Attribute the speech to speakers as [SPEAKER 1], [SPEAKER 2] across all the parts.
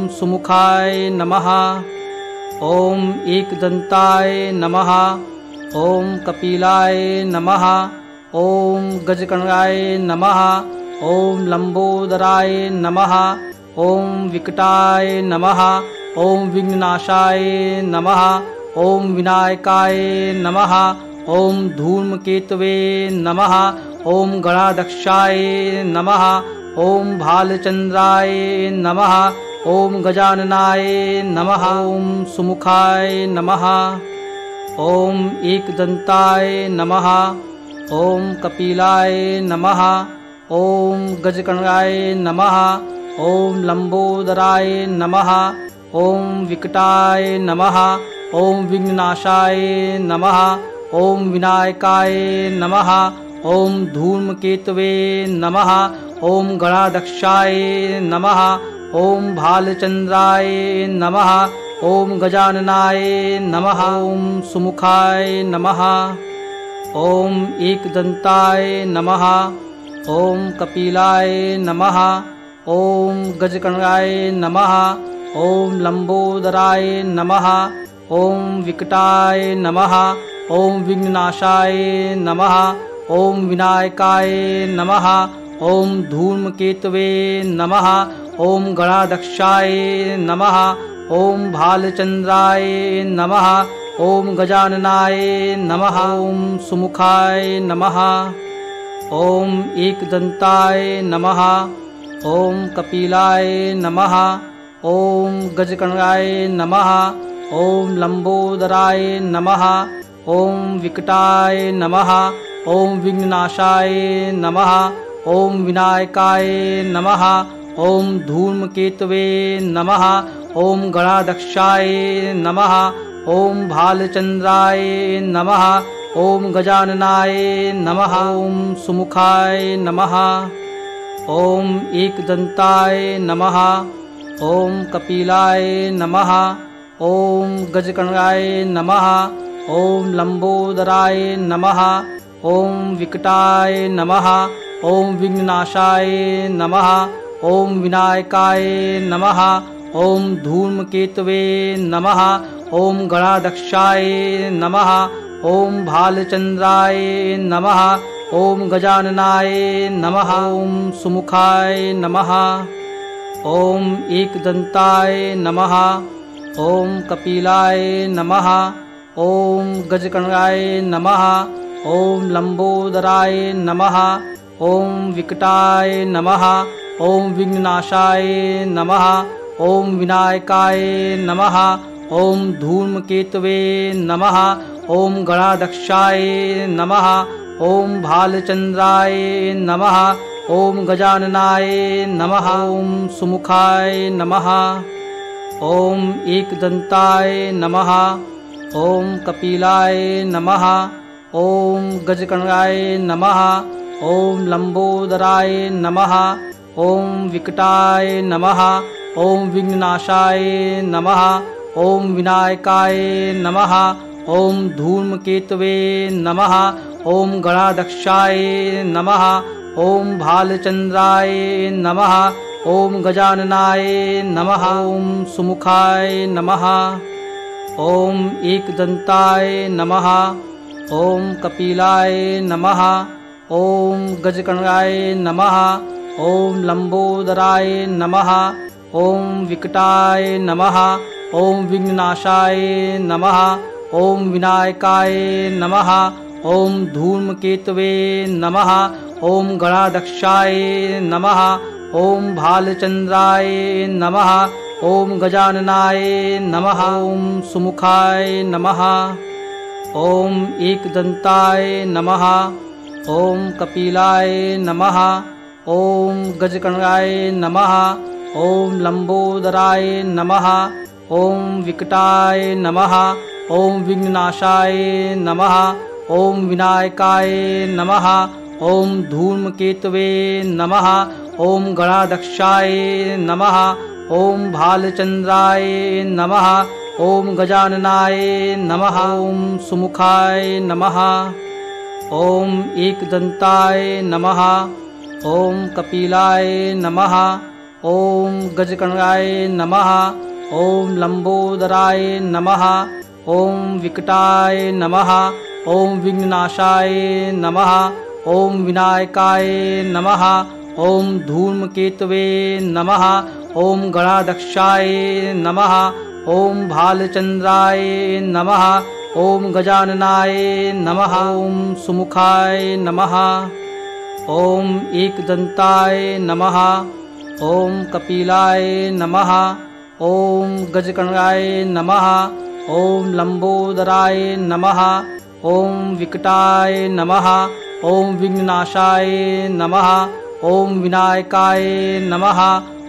[SPEAKER 1] सुमुखाय नमः। ॐ एकदन्ताय नमः। ॐ कपिलाय नमः। ॐ गजकर्णाय नमः। ॐ लंबोदराय नमः। ॐ विकटाय नमः। ॐ विघ्ननाशाय नमः। ॐ विनायकाय नमः। ॐ धूमकेतवे नमः। ॐ गणाध्यक्षाय नमः। ॐ भालचंद्राय नमः। ॐ गजाननाय नमः। ॐ सुमुखाय नमः। ॐ एकदन्ताय नमः। ॐ कपिलाय नमः। ॐ गजकर्णाय नमः। ॐ लंबोदराय नमः। ॐ विकटाय नमः। ॐ विघ्ननाशाय नमः। ॐ विनायकाय नमः। ॐ धूमकेतवे नमः। ॐ गणाध्यक्षाय नमः। ॐ भालचंद्राय नमः। ॐ गजाननाय नमः। ॐ सुमुखाय नमः। ॐ एकदन्ताय नमः। ॐ कपिलाय नमः। ॐ गजकर्णाय नमः। ॐ लंबोदराय नमः। ॐ विकटाय नमः। ॐ विघ्ननाशाय नमः। ॐ विनायकाय नमः। ॐ धूमकेतवे नमः। ॐ गणाध्यक्षाय नमः। ॐ भालचंद्राय नमः। ॐ गजाननाय नमः। ॐ सुमुखाय नमः। ॐ एकदन्ताय नमः। ॐ कपिलाय नमः। ॐ गजकर्णाय नमः। ॐ लंबोदराय नमः। ॐ विकटाय नमः। ॐ विघ्ननाशाय नमः। ॐ विनायकाय नमः। ॐ धूमकेतवे नमः। ॐ गणाध्यक्षाय नमः। ॐ भालचंद्राय नमः। ॐ गजाननाय नमः। ॐ सुमुखाय नमः। ॐ एकदन्ताय नमः। ॐ कपिलाय नमः। ॐ गजकर्णाय नमः। ॐ लंबोदराय नमः। ॐ विकटाय नमः। ॐ विघ्ननाशाय नमः। ॐ विनायकाय नमः। ॐ धूमकेतवे नमः। ॐ गणाध्यक्षाय नमः। ॐ भालचंद्राय नमः। ॐ गजाननाय नमः। ॐ सुमुखाय नमः। ॐ एकदन्ताय नमः। ॐ कपिलाय नमः। ॐ गजकर्णाय नमः। ॐ लंबोदराय नमः। ॐ विकटाय नमः। ॐ विघ्ननाशाय नमः। ॐ विनायकाय नमः। ॐ धूमकेतवे नमः। ॐ गणाध्यक्षाय नमः। ॐ भालचंद्राय नमः। ॐ गजाननाय नमः। ॐ सुमुखाय नमः। ॐ एकदन्ताय नमः। ॐ कपिलाय नमः। ॐ गजकर्णाय नमः। ॐ लंबोदराय नमः। ॐ विकटाय नमः। ॐ विघ्ननाशाय नमः। ॐ विनायकाय नमः। ॐ धूमकेतवे नमः। ॐ गणाध्यक्षाय नमः। ॐ भालचंद्राय नमः। ॐ गजाननाय नमः। ॐ सुमुखाय नमः। ॐ एकदन्ताय नमः। ॐ कपिलाय नमः। ॐ गजकर्णाय नमः। ॐ लंबोदराय नमः। ॐ विकटाय नमः। ॐ विघ्ननाशाय नमः। ॐ विनायकाय नमः। ॐ धूमकेतवे नमः। ॐ गणाध्यक्षाय नमः। ॐ भालचंद्राय नमः। ॐ गजाननाय नमः। ॐ सुमुखाय नमः। ॐ एकदन्ताय नमः। ॐ कपिलाय नमः। ॐ गजकर्णाय नमः। ॐ लंबोदराय नमः। ॐ विकटाय नमः। ॐ विघ्ननाशाय नमः। ॐ विनायकाय नमः। ॐ धूमकेतवे नमः। ॐ गणाध्यक्षाय नमः। ॐ भालचंद्राय नमः। ॐ गजाननाय नमः। ॐ सुमुखाय नमः। ॐ एकदन्ताय नमः। ॐ कपिलाय नमः। ओम गजकर्णाय नमः। ओम लंबोदराय नमः। ओम विकटाय नमः। ओम विघ्ननाशाय नमः। ओम विनायकाय नमः। ओम धूमकेतवे नमः। ओम गणाध्यक्षाय नमः। ओम भालचंद्राय नमः। ओम गजाननाय नमः। ओम सुमुखाय नमः। ओम एकदंताय नमः। ओम कपिलाय नमः। ओम गजकर्णाय नमः। ओम लंबोदराय नमः। ओम विकटाय नमः। ओम विघ्ननाशाय नमः। ओम विनायकाय नमः।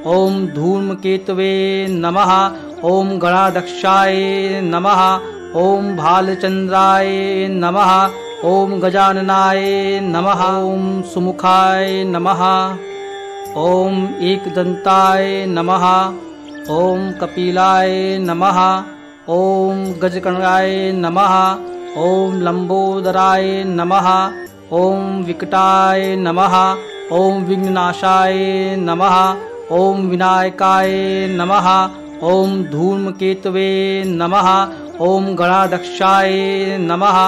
[SPEAKER 1] ओम धूमकेतवे नमः। ओम गणाध्यक्षाय नमः। ओम भालचंद्राय नमः। ओम गजाननाय नमः। ओम सुमुखाय नमः। ओम एकदंताय नमः। ओम कपिलाय नमः। ओम गजकर्णाय नमः। ओम लंबोदराय नमः। ओम विकटाय नमः। ओम विघ्ननाशाय नमः। ओम विनायकाय नमः। ओम धूमकेतवे नमः। ओम गणाध्यक्षाय नमः।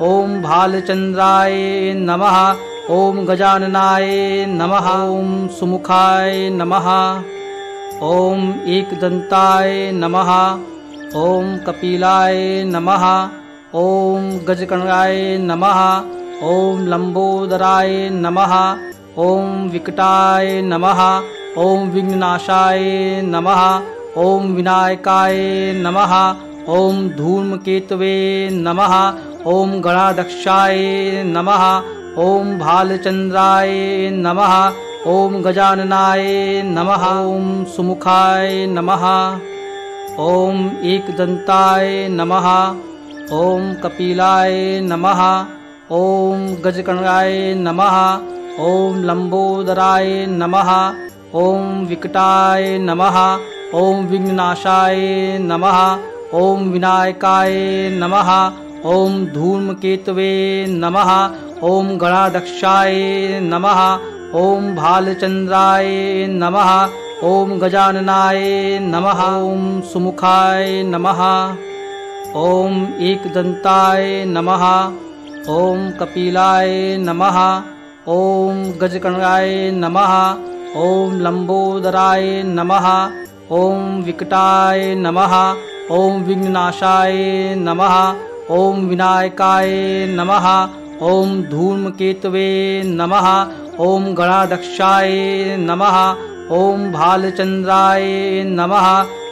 [SPEAKER 1] ओम भालचंद्राय नमः। ओम गजाननाय नमः। ओम सुमुखाय नमः। ओम एकदंताय नमः। ओम कपिलाय नमः। ओम गजकर्णाय नमः। ओम लंबोदराय नमः। ओम विकटाय नमः। ओम विघ्ननाशाय नमः। ओम विनायकाय नमः। ओम धूमकेतवे नमः। ओम गणाध्यक्षाय नमः। ओम भालचंद्राय नमः। ओम गजाननाय नमः। ओम सुमुखाय नमः। ओम एकदंताय नमः। ओम कपिलाय नमः। ओम गजकर्णाय नमः। ओम लंबोदराय नमः। ओम विकटाय नमः। ओम विघ्ननाशाय नमः। ओम विनायकाय नमः। ओम धूमकेतवे नमः। ओम गणाध्यक्षाय नमः। ओम भालचंद्राय नमः। ओम गजाननाय नमः। ओम सुमुखाय नमः। ओम एकदंताय नमः। ओम कपिलाय नमः। ओम गजकर्णाय नमः। ओम लंबोदराय नमः। ओम विकटाय नमः। ओम विघ्ननाशाय नमः। ओम विनायकाय नमः। ओम धूमकेतवे नमः। ओम गणाध्यक्षाय नमः। ओम भालचंद्राय नमः।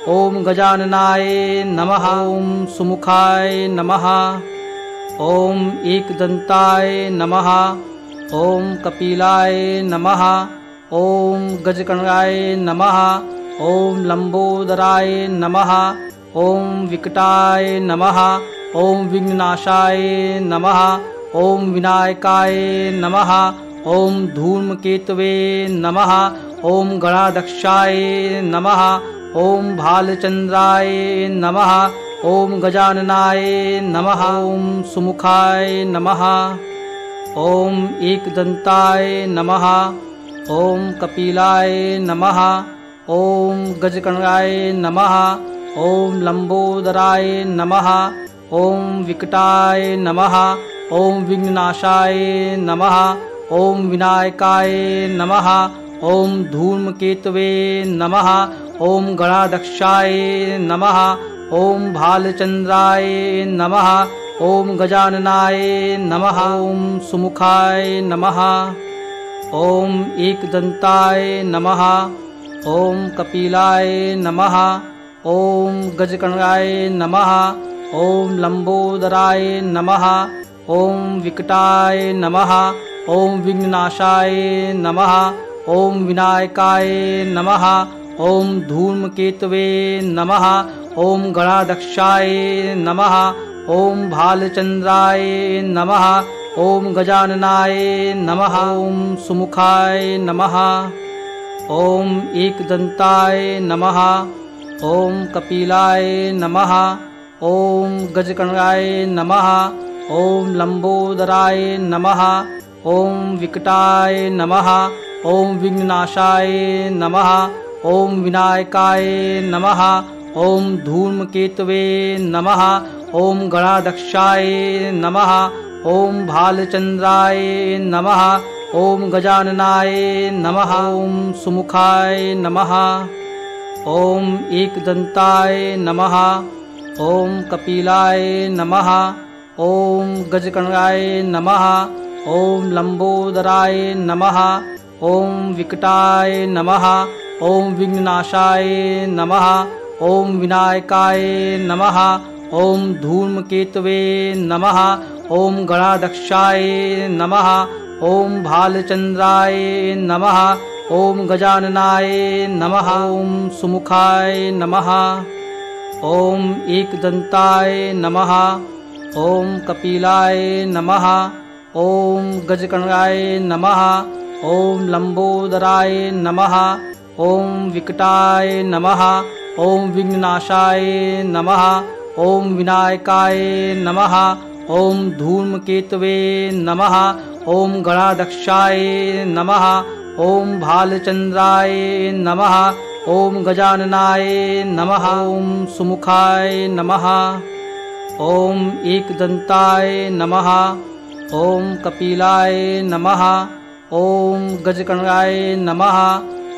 [SPEAKER 1] ओम गजाननाय नमः। ओम सुमुखाय नमः। ओम एकदंताय नमः। ओम कपिलाय नमः। ओम गजकर्णाय नमः। ओम लंबोदराय नमः। ओम विकटाय नमः। ओम विघ्ननाशाय नमः। ओम विनायकाय नमः। ओम धूमकेतवे नमः। ओम गणाध्यक्षाय नमः। ओम भालचंद्राय नमः। ओम गजाननाय नमः। ओम सुमुखाय नमः। ओम एकदंताय नमः। ओम कपिलाय नमः। ओम गजकर्णाय नमः। ओम लंबोदराय नमः। ओम विकटाय नमः। ओम विघ्ननाशाय नमः। ओम विनायकाय नमः। ओम धूमकेतवे नमः। ओम गणाध्यक्षाय नमः। ओम भालचंद्राय नमः। ओम गजाननाय नमः। ओम सुमुखाय नमः। ओम एकदंताय नमः। ओम कपिलाय नमः। ओम गजकर्णाय नमः। ओम लंबोदराय नमः। ओम विकटाय नमः। ओम विघ्ननाशाय नमः। ओम विनायकाय नमः। ओम धूमकेतवे नमः। ओम गणाध्यक्षाय नमः। ओम भालचंद्राय नमः। ओम गजाननाय नमः। ओम सुमुखाय नमः। ओम एकदंताय नमः। ओम कपिलाय नमः। ओम गजकर्णाय नमः। ओम लंबोदराय नमः। ओम विकटाय नमः। ओम विघ्ननाशाय नमः। ओम विनायकाय नमः। ओम धूमकेतवे नमः। ओम गणाध्यक्षाय नमः। ओम भालचंद्राय नमः। ओम गजाननाय नमः। ओम सुमुखाय नमः। ओम एकदंताय नमः। ओम कपिलाय नमः। ओम गजकर्णाय नमः। ओम लंबोदराय नमः। ओम विकटाय नमः। ओम विघ्ननाशाय नमः। ओम विनायकाय नमः। ओम धूमकेतवे नमः। ओम गणाध्यक्षाय नमः। ओम भालचंद्राय नमः। ओम गजाननाय नमः। ओम सुमुखाय नमः। ओम एकदंताय नमः। ओम कपिलाय नमः। ओम गजकर्णाय नमः। ओम लंबोदराय नमः। ओम विकटाय नमः। ओम विघ्ननाशाय नमः। ओम विनायकाय नमः। ओम धूमकेतवे नमः। ओम गणाध्यक्षाय नमः। ओम भालचंद्राय नमः। ओम गजाननाय नमः। ओम सुमुखाय नमः। ओम एकदंताय नमः। ओम कपिलाय नमः। ओम गजकर्णाय नमः।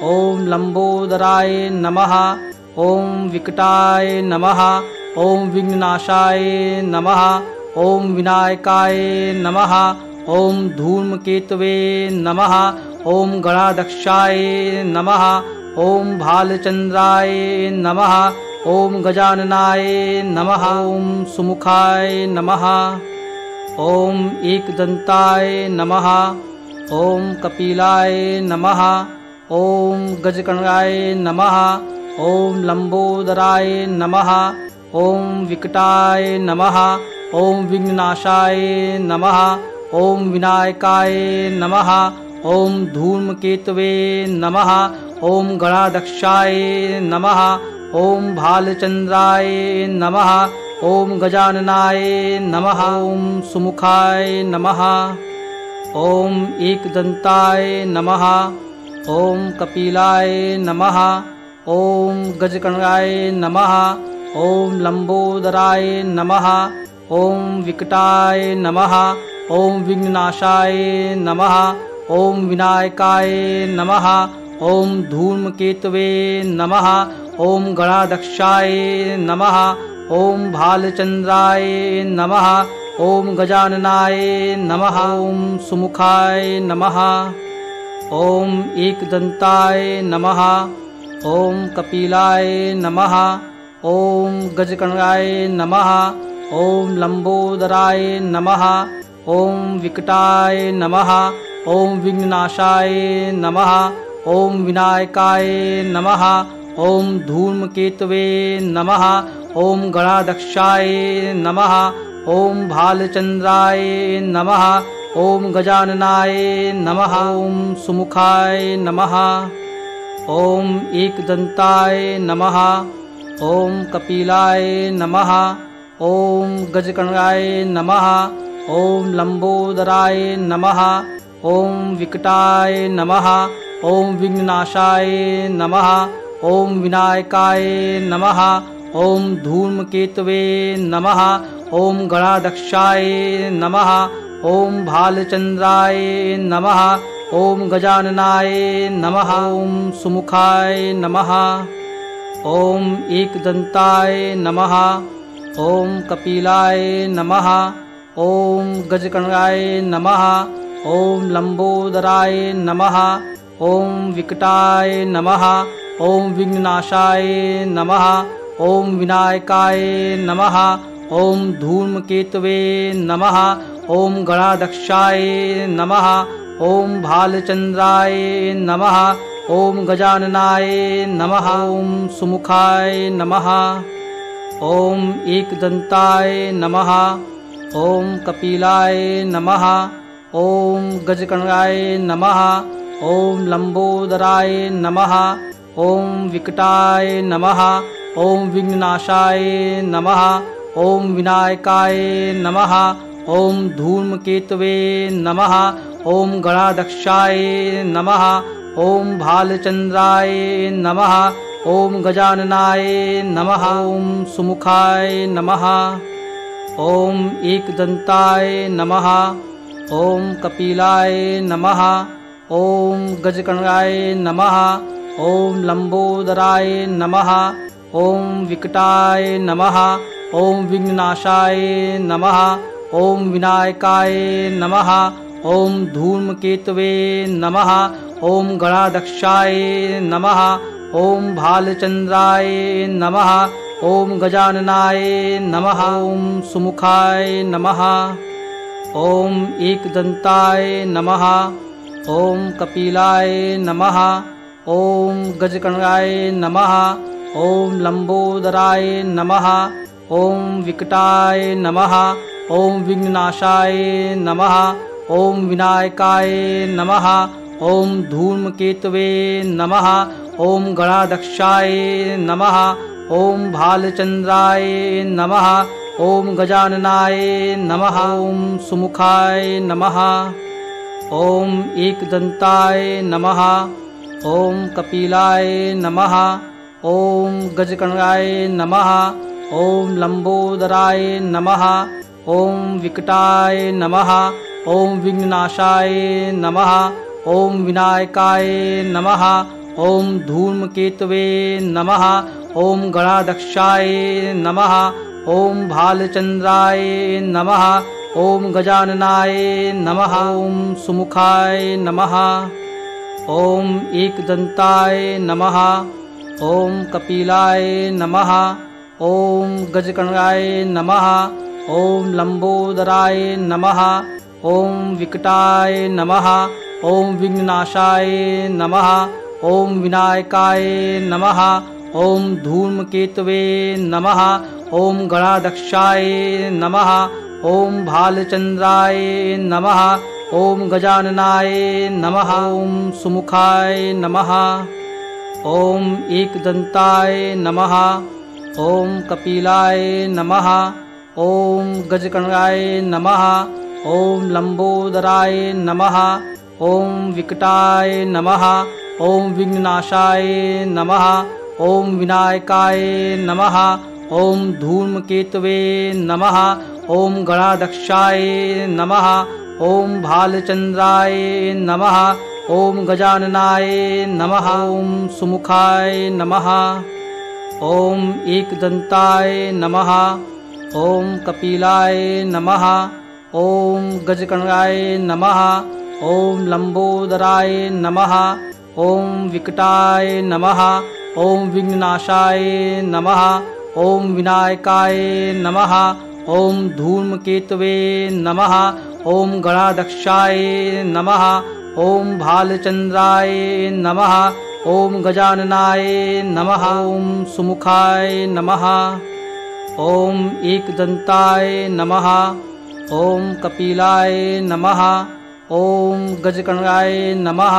[SPEAKER 1] ओम लंबोदराय नमः। ओम विकटाय नमः। ओम विघ्ननाशाय नमः। ओम विनायकाय नमः। ओम धूमकेतवे नमः। ओम गणाध्यक्षाय नमः। ओम भालचंद्राय नमः। ओम गजाननाय नमः। ओम सुमुखाय नमः। ओम एकदंताय नमः। ओम कपिलाय नमः। ओम गजकर्णाय नमः। ओम लंबोदराय नमः। ओम विकटाय नमः। ओम विघ्ननाशाय नमः। ओम विनायकाय नमः। ओम धूमकेतवे नमः। ओम गणाध्यक्षाय नमः। ओम भालचंद्राय नमः। ओम गजाननाय नमः। ओम सुमुखाय नमः। ओम एकदंताय नमः। ओम कपिलाय नमः। ओम गजकर्णाय नमः। ओम लंबोदराय नमः। ओम विकटाय नमः। ओम विघ्ननाशाय नमः। ओम विनायकाय नमः। ओम धूमकेतवे नमः। ओम गणाध्यक्षाय नमः। ओम भालचंद्राय नमः। ओम गजाननाय नमः। ओम सुमुखाय नमः। ओम एकदंताय नमः। ओम कपिलाय नमः। ओम गजकर्णाय नमः। ओम लंबोदराय नमः। ओम विकटाय नमः। ओम विघ्ननाशाय नमः। ओम विनायकाय नमः। ओम धूमकेतवे नमः। ओम गणाध्यक्षाय नमः। ओम भालचंद्राय नमः। ओम गजाननाय नमः। ओम सुमुखाय नमः। ओम एकदंताय नमः। ओम कपिलाय नमः। ओम गजकर्णाय नमः। ओम लंबोदराय नमः। ओम विकटाय नमः। ओम विघ्ननाशाय नमः। ओम विनायकाय नमः। ओम धूमकेतवे नमः। ओम गणाध्यक्षाय नमः। ओम भालचंद्राय नमः। ओम गजाननाय नमः। ओम सुमुखाय नमः। ओम एकदंताय नमः। ओम कपिलाय नमः। ओम गजकर्णाय नमः। ओम लंबोदराय नमः। ओम विकटाय नमः। ओम विघ्ननाशाय नमः। ओम विनायकाय नमः। ओम धूमकेतवे नमः। ओम गणाध्यक्षाय नमः। ओम भालचंद्राय नमः। ओम गजाननाय नमः। ओम सुमुखाय नमः। ओम एकदंताय नमः। ओम कपिलाय नमः। ओम गजकर्णाय नमः। ओम लंबोदराय नमः। ओम विकटाय नमः। ओम विघ्ननाशाय नमः। ओम विनायकाय नमः। ओम धूमकेतवे नमः। ओम गणाध्यक्षाय नमः। ॐ भालचन्द्राय नमः। ॐ गजाननाय नमः। ॐ सुमुखाय नमः। ॐ एकदन्ताय नमः। ॐ कपिलाय नमः। ॐ गजकर्णाय नमः। ॐ लंबोदराय नमः। ॐ विकटाय नमः। ॐ विघ्ननाशाय नमः। ॐ विनायकाय नमः। ॐ धूमकेतवे नमः। ॐ गणाध्यक्षाय नमः। ॐ भालचन्द्राय नमः। ॐ गजाननाय नमः। ॐ सुमुखाय नमः। ॐ एकदन्ताय नमः। ॐ कपिलाय नमः। ॐ गजकर्णाय नमः। ॐ लंबोदराय नमः। ॐ विकटाय नमः। ॐ विघ्ननाशाय नमः। ॐ विनायकाय नमः। ॐ धूमकेतवे नमः। ॐ गणाध्यक्षाय नमः। ॐ भालचन्द्राय नमः। ॐ गजाननाय नमः। ॐ सुमुखाय नमः। ॐ एकदन्ताय नमः। ॐ कपिलाय नमः। ॐ गजकर्णाय नमः। ॐ लंबोदराय नमः। ॐ विकटाय नमः। ॐ विघ्ननाशाय नमः। ॐ विनायकाय नमः। ॐ धूमकेतवे नमः। ॐ गणाध्यक्षाय नमः। ॐ भालचन्द्राय नमः। ॐ गजाननाय नमः। ॐ सुमुखाय नमः। ॐ एकदन्ताय नमः। ॐ कपिलाय नमः। ॐ गजकर्णाय नमः। ॐ लंबोदराय नमः। ॐ विकटाय नमः। ॐ विघ्ननाशाय नमः। ॐ विनायकाय नमः। ॐ धूमकेतवे नमः। ॐ गणाध्यक्षाय नमः। ॐ भालचन्द्राय नमः। ॐ गजाननाय नमः। ॐ सुमुखाय नमः। ॐ एकदन्ताय नमः। ॐ कपिलाय नमः। ॐ गजकर्णाय नमः। ॐ लंबोदराय नमः। ॐ विकटाय नमः। ॐ विघ्ननाशाय नमः। ॐ विनायकाय नमः। ॐ धूमकेतवे नमः। ॐ गणाध्यक्षाय नमः। ॐ भालचन्द्राय नमः। ॐ गजाननाय नमः। ॐ सुमुखाय नमः। ॐ एकदन्ताय नमः। ॐ कपिलाय नमः। ॐ गजकर्णाय नमः। ॐ लंबोदराय नमः। ॐ विकटाय नमः। ॐ विघ्ननाशाय नमः। ॐ विनायकाय नमः। ॐ धूमकेतवे नमः। ॐ गणाध्यक्षाय नमः। ॐ भालचन्द्राय नमः। ॐ गजाननाय नमः। ॐ सुमुखाय नमः। ॐ एकदन्ताय नमः। ॐ कपिलाय नमः। ॐ गजकर्णाय नमः।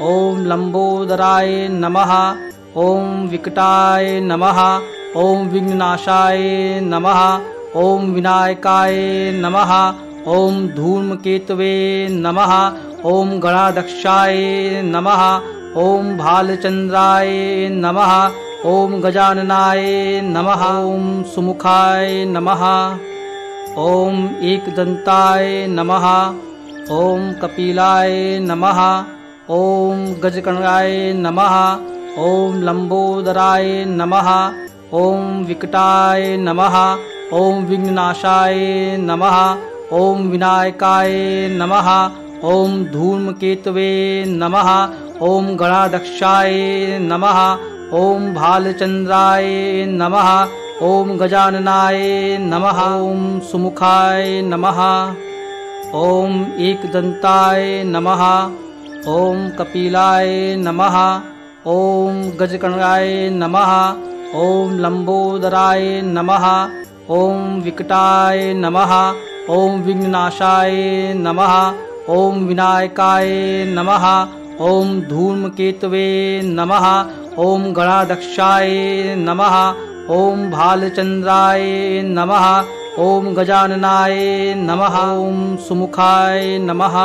[SPEAKER 1] ॐ लंबोदराय नमः। ॐ विकटाय नमः। ॐ विघ्ननाशाय नमः। ॐ विनायकाय नमः। ॐ धूमकेतवे नमः। ॐ गणाध्यक्षाय नमः। ॐ भालचन्द्राय नमः। ॐ गजाननाय नमः। ॐ सुमुखाय नमः। ॐ एकदन्ताय नमः। ॐ कपिलाय नमः। ॐ गजकर्णाय नमः। ॐ लंबोदराय नमः। ॐ विकटाय नमः। ॐ विघ्ननाशाय नमः। ॐ विनायकाय नमः। ॐ धूमकेतवे नमः। ॐ गणाध्यक्षाय नमः। ॐ भालचन्द्राय नमः। ॐ गजाननाय नमः। ॐ सुमुखाय नमः। ॐ एकदन्ताय नमः। ॐ कपिलाय नमः। ॐ गजकर्णाय नमः। ॐ लंबोदराय नमः। ॐ विकटाय नमः। ॐ विघ्ननाशाय नमः। ॐ विनायकाय नमः। ॐ धूमकेतवे नमः। ॐ गणाध्यक्षाय नमः। ॐ भालचन्द्राय नमः। ॐ गजाननाय नमः। ॐ सुमुखाय नमः।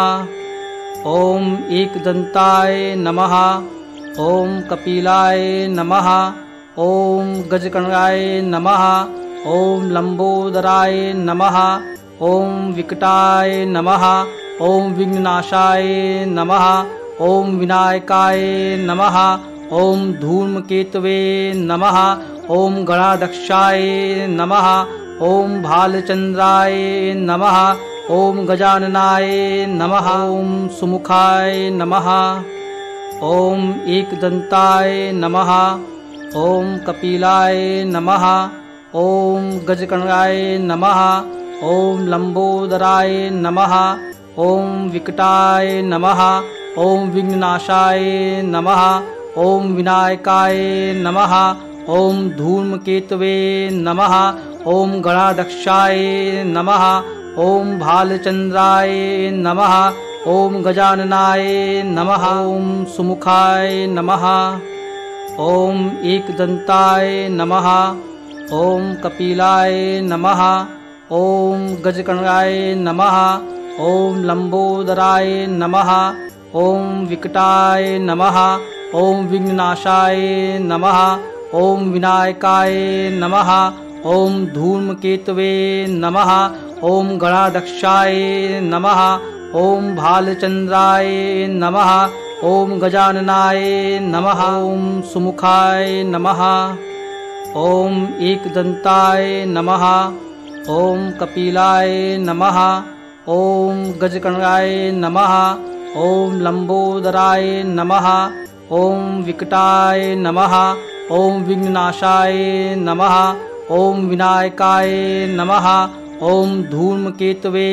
[SPEAKER 1] ॐ एकदन्ताय नमः। ॐ कपिलाय नमः। ॐ गजकर्णाय नमः। ॐ लंबोदराय नमः। ॐ विकटाय नमः। ॐ विघ्ननाशाय नमः। ॐ विनायकाय नमः। ॐ धूमकेतवे नमः। ॐ गणाध्यक्षाय नमः। ॐ भालचंद्राय नमः। ॐ गजाननाय नमः। ॐ सुमुखाय नमः। ॐ एकदन्ताय नमः। ॐ कपिलाय नमः। ॐ गजकर्णाय नमः। ॐ लंबोदराय नमः। ॐ विकटाय नमः। ॐ विघ्ननाशाय नमः। ॐ विनायकाय नमः। ॐ धूमकेतवे नमः। ॐ गणाध्यक्षाय नमः। ॐ भालचंद्राय नमः। ॐ गजाननाय नमः। ॐ सुमुखाय नमः। ॐ एकदन्ताय नमः। ॐ कपिलाय नमः। ॐ गजकर्णाय नमः। ॐ लंबोदराय नमः। ॐ विकटाय नमः। ॐ विघ्ननाशाय नमः। ॐ विनायकाय नमः। ॐ धूमकेतवे नमः। ॐ गणाध्यक्षाय नमः। ॐ भालचंद्राय नमः। ॐ गजाननाय नमः। ॐ सुमुखाय नमः। ॐ एकदन्ताय नमः। ॐ कपिलाय नमः। ॐ गजकर्णाय नमः। ॐ लंबोदराय नमः। ॐ विकटाय नमः। ॐ विघ्ननाशाय नमः। ॐ विनायकाय नमः। ॐ धूमकेतवे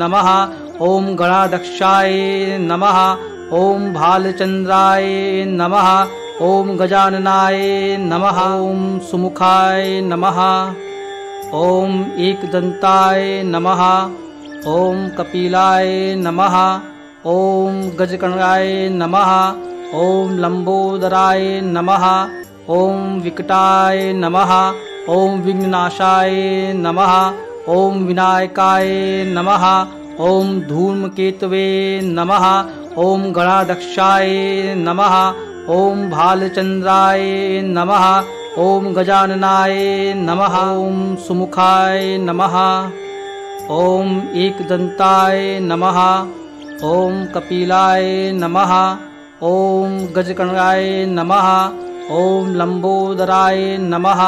[SPEAKER 1] नमः। ॐ गणाध्यक्षाय नमः। ॐ भालचंद्राय नमः। ॐ गजाननाय नमः। ॐ सुमुखाय नमः। ॐ एकदन्ताय नमः। ॐ कपिलाय नमः। ॐ गजकर्णाय नमः। ॐ लंबोदराय नमः। ॐ विकटाय नमः। ॐ विघ्ननाशाय नमः। ॐ विनायकाय नमः। ॐ धूमकेतवे नमः। ॐ गणाध्यक्षाय नमः। ॐ भालचंद्राय नमः। ॐ गजाननाय नमः। ॐ सुमुखाय नमः। ॐ एकदन्ताय नमः। ॐ कपिलाय नमः। ॐ गजकर्णाय नमः। ॐ लंबोदराय नमः।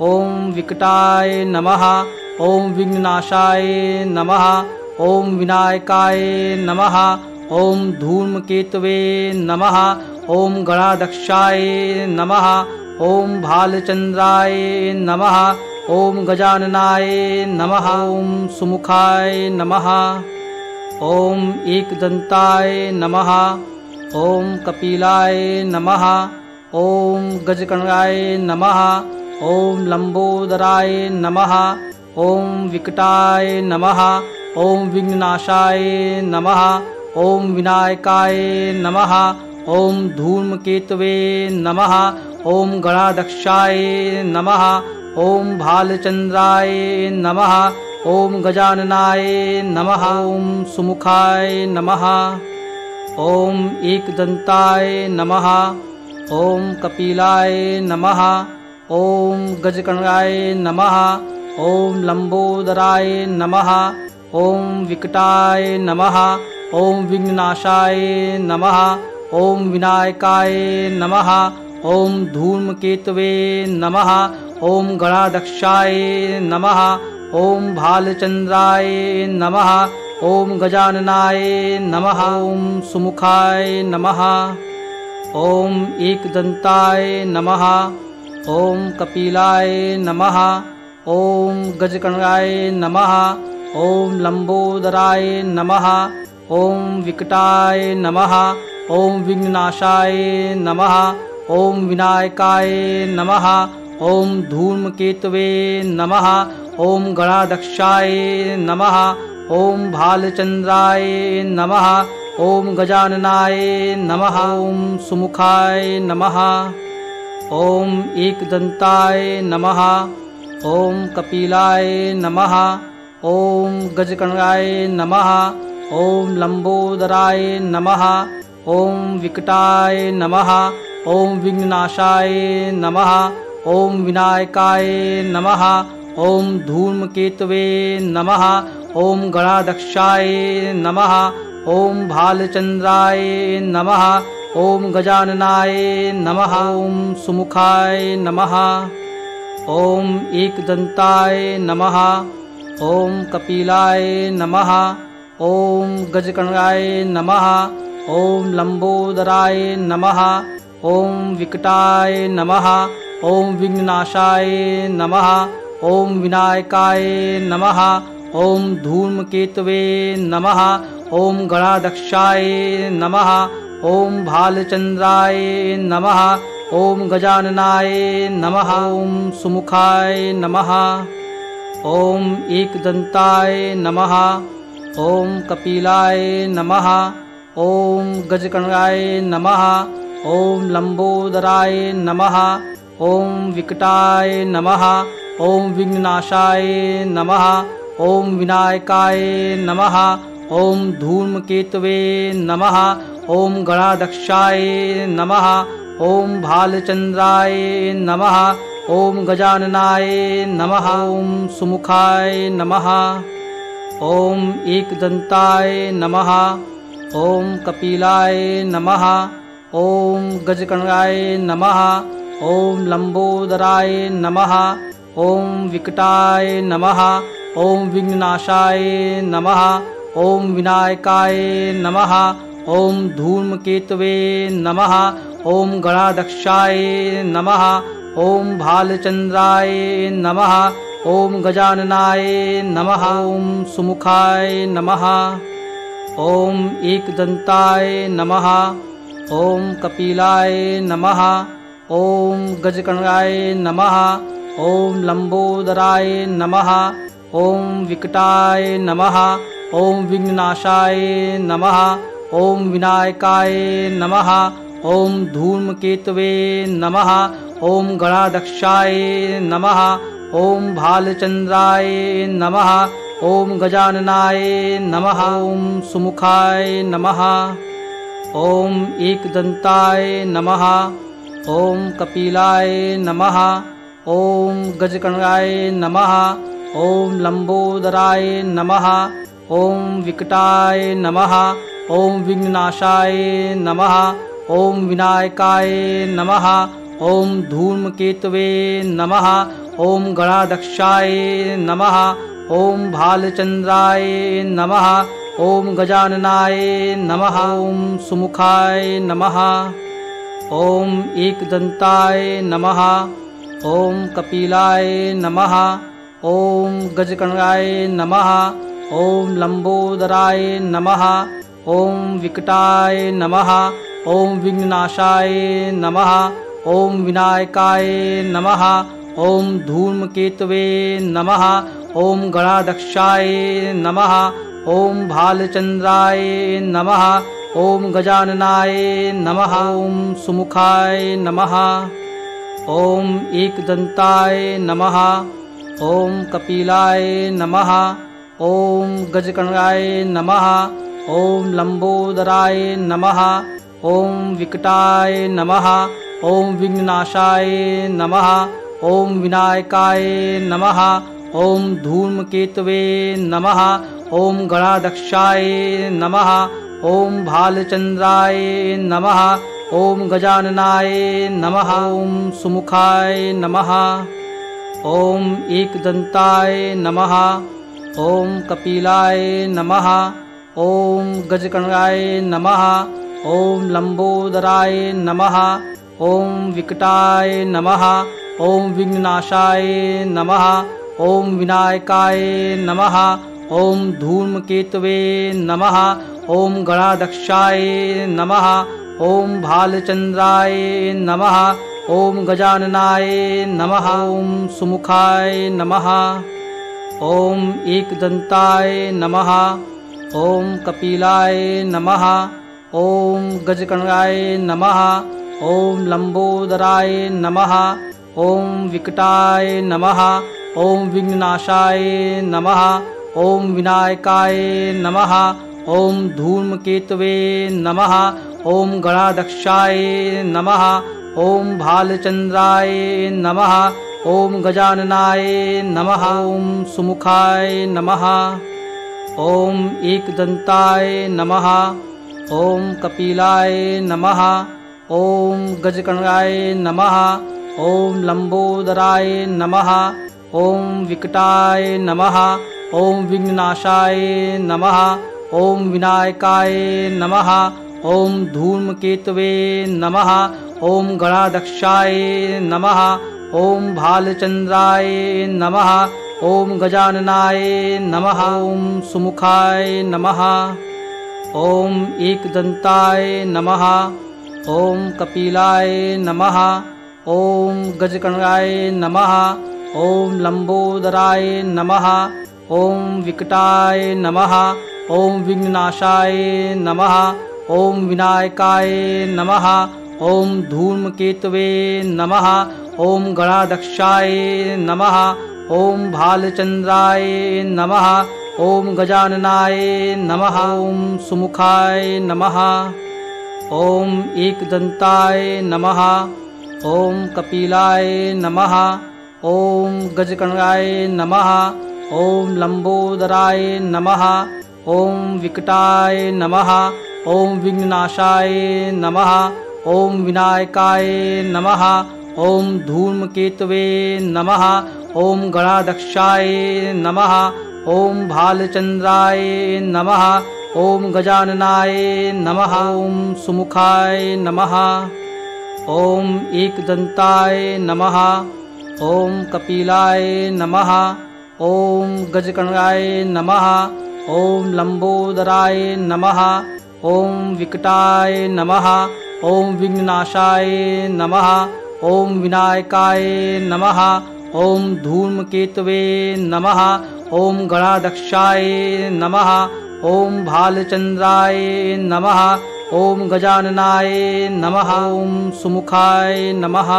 [SPEAKER 1] ॐ विकटाय नमः। ॐ विघ्ननाशाय नमः। ॐ विनायकाय नमः। ॐ धूमकेतवे नमः। ॐ गणाध्यक्षाय नमः। ॐ भालचंद्राय नमः। ॐ गजाननाय नमः। ॐ सुमुखाय नमः। ॐ एकदन्ताय नमः। ॐ कपिलाय नमः। ॐ गजकर्णाय नमः। ॐ लंबोदराय नमः। ॐ विकटाय नमः। ॐ विघ्ननाशाय नमः। ॐ विनायकाय नमः। ॐ धूमकेतवे नमः। ॐ गणाध्यक्षाय नमः। ॐ भालचंद्राय नमः। ॐ गजाननाय नमः। ॐ सुमुखाय नमः। ॐ एकदन्ताय नमः। ॐ कपिलाय नमः। ॐ गजकर्णाय नमः। ॐ लंबोदराय नमः। ॐ विकटाय नमः। ॐ विघ्ननाशाय नमः। ॐ विनायकाय नमः। ॐ धूमकेतवे नमः। ॐ गणाध्यक्षाय नमः। ॐ भालचंद्राय नमः। ॐ गजाननाय नमः। ॐ सुमुखाय नमः। ॐ एकदन्ताय नमः। ॐ कपिलाय नमः। ॐ गजकर्णाय नमः। ॐ लंबोदराय नमः। ॐ विकटाय नमः। ॐ विघ्ननाशाय नमः। ॐ विनायकाय नमः। ॐ धूमकेतवे नमः। ॐ गणाध्यक्षाय नमः। ॐ भालचंद्राय नमः। ॐ गजाननाय नमः। ॐ सुमुखाय नमः। ॐ एकदन्ताय नमः। ॐ कपिलाय नमः। ॐ गजकर्णाय नमः। ॐ लंबोदराय नमः। ॐ विकटाय नमः। ॐ विघ्ननाशाय नमः। ॐ विनायकाय नमः। ॐ धूमकेतवे नमः। ॐ गणाध्यक्षाय नमः। ॐ भालचंद्राय नमः। ॐ गजाननाय नमः। ॐ सुमुखाय नमः। ॐ एकदंताय नमः। ॐ कपिलाय नमः। ॐ गजकर्णाय नमः। ॐ लंबोदराय नमः। ॐ विकटाय नमः। ॐ विघ्ननाशाय नमः। ॐ विनायकाय नमः। ॐ धूमकेतवे नमः। ॐ गणाध्यक्षाय नमः। ॐ भालचंद्राय नमः। ॐ गजाननाय नमः। ॐ सुमुखाय नमः। ॐ एकदंताय नमः। ॐ कपिलाय नमः। ॐ गजकर्णाय नमः। ॐ लंबोदराय नमः। ॐ विकटाय नमः। ॐ विघ्ननाशाय नमः। ॐ विनायकाय नमः। ॐ धूमकेतवे नमः। ॐ गणाध्यक्षाय नमः। ॐ भालचंद्राय नमः। ॐ गजाननाय नमः। ॐ सुमुखाय नमः। ॐ एकदंताय नमः। ॐ कपिलाय नमः। ॐ गजकर्णाय नमः। ॐ लंबोदराय नमः। ॐ विकटाय नमः। ॐ विघ्ननाशाय नमः। ॐ विनायकाय नमः। ॐ धूमकेतवे नमः। ॐ गणाध्यक्षाय नमः। ॐ भालचंद्राय नमः। ॐ गजाननाय नमः। ॐ सुमुखाय नमः। ॐ एकदंताय नमः। ॐ कपिलाय नमः। ॐ गजकर्णाय नमः। ॐ लंबोदराय नमः। ॐ विकटाय नमः। ॐ विघ्ननाशाय नमः। ॐ विनायकाय नमः। ॐ धूमकेतवे नमः। ॐ गणाध्यक्षाय नमः। ॐ भालचंद्राय नमः। ॐ गजाननाय नमः। ॐ सुमुखाय नमः। ॐ एकदंताय नमः। ॐ कपिलाय नमः। ॐ गजकर्णाय नमः। ॐ लंबोदराय नमः। ॐ विकटाय नमः। ॐ विघ्ननाशाय नमः। ॐ विनायकाय नमः। ॐ धूमकेतवे नमः। ॐ गणाध्यक्षाय नमः। ॐ भालचंद्राय नमः। ॐ गजाननाय नमः। ॐ सुमुखाय नमः। ॐ एकदंताय नमः। ॐ कपिलाय नमः। ॐ गजकर्णाय नमः। ॐ लंबोदराय नमः। ॐ विकटाय नमः। ॐ विघ्ननाशाय नमः। ॐ विनायकाय नमः। ॐ धूमकेतवे नमः। ॐ गणाध्यक्षाय नमः। ॐ भालचंद्राय नमः। ॐ गजाननाय नमः। ॐ सुमुखाय नमः। ॐ एकदंताय नमः। ॐ कपिलाय नमः। ॐ गजकर्णाय नमः। ॐ लंबोदराय नमः। ॐ विकटाय नमः। ॐ विघ्ननाशाय नमः। ॐ विनायकाय नमः। ॐ धूमकेतवे नमः। ॐ गणाध्यक्षाय नमः। ॐ भालचंद्राय नमः। ॐ गजाननाय नमः। ॐ सुमुखाय नमः। ॐ एकदंताय नमः। ॐ कपिलाय नमः। ॐ गजकर्णाय नमः। ॐ लंबोदराय नमः। ॐ विकटाय नमः। ॐ विघ्ननाशाय नमः। ॐ विनायकाय नमः। ॐ धूमकेतवे नमः। ॐ गणाध्यक्षाय नमः। ॐ भालचंद्राय नमः। ॐ गजाननाय नमः। ॐ सुमुखाय नमः। ॐ एकदंताय नमः। ॐ कपिलाय नमः। ॐ गजकर्णाय नमः। ॐ लंबोदराय नमः। ॐ विकटाय नमः। ॐ विघ्ननाशाय नमः। ॐ विनायकाय नमः। ॐ धूमकेतवे नमः। ॐ गणाध्यक्षाय नमः। ॐ भालचन्द्राय नमः। ॐ गजाननाय नमः। ॐ सुमुखाय नमः। ॐ एकदन्ताय नमः। ॐ कपिलाय नमः। ॐ गजकर्णाय नमः। ॐ लंबोदराय नमः। ॐ विकटाय नमः। ॐ विघ्ननाशाय नमः। ॐ विनायकाय नमः। ॐ धूमकेतवे नमः। ॐ गणाध्यक्षाय नमः। ॐ भालचन्द्राय नमः। ॐ गजाननाय नमः। ॐ सुमुखाय नमः। ॐ एकदन्ताय नमः। ॐ कपिलाय नमः। ॐ गजकर्णाय नमः। ॐ लंबोदराय नमः। ॐ विकटाय नमः। ॐ विघ्ननाशाय नमः। ॐ विनायकाय नमः। ॐ धूमकेतवे नमः। ॐ गणाध्यक्षाय नमः। ॐ भालचन्द्राय नमः। ॐ गजाननाय नमः। ॐ सुमुखाय नमः। ॐ एकदन्ताय नमः। ॐ कपिलाय नमः। ॐ गजकर्णाय नमः। ॐ लंबोदराय नमः। ॐ विकटाय नमः। ॐ विघ्ननाशाय नमः। ॐ विनायकाय नमः। ॐ धूमकेतवे नमः। ॐ गणाध्यक्षाय नमः। ॐ भालचन्द्राय नमः। ॐ गजाननाय नमः। ॐ सुमुखाय नमः। ॐ एकदन्ताय नमः। ॐ कपिलाय नमः। ॐ गजकर्णाय नमः। ॐ लंबोदराय नमः। ॐ विकटाय नमः। ॐ विघ्ननाशाय नमः। ॐ विनायकाय नमः। ॐ धूमकेतवे नमः। ॐ गणाध्यक्षाय नमः। ॐ भालचन्द्राय नमः। ॐ गजाननाय नमः। ॐ सुमुखाय नमः।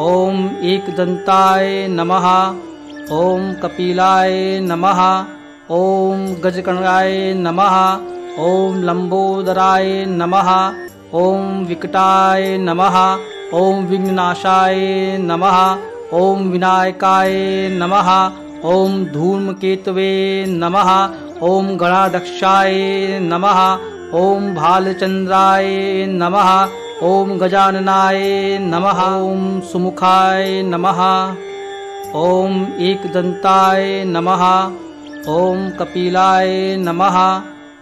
[SPEAKER 1] ॐ एकदन्ताय नमः। ॐ कपिलाय नमः। ॐ गजकर्णाय नमः। ॐ लंबोदराय नमः। ॐ विकटाय नमः। ॐ विघ्ननाशाय नमः। ॐ विनायकाय नमः। ॐ धूमकेतवे नमः। ॐ गणाध्यक्षाय नमः। ॐ भालचन्द्राय नमः। ॐ गजाननाय नमः। ॐ सुमुखाय नमः। ॐ एकदन्ताय नमः। ॐ कपिलाय नमः।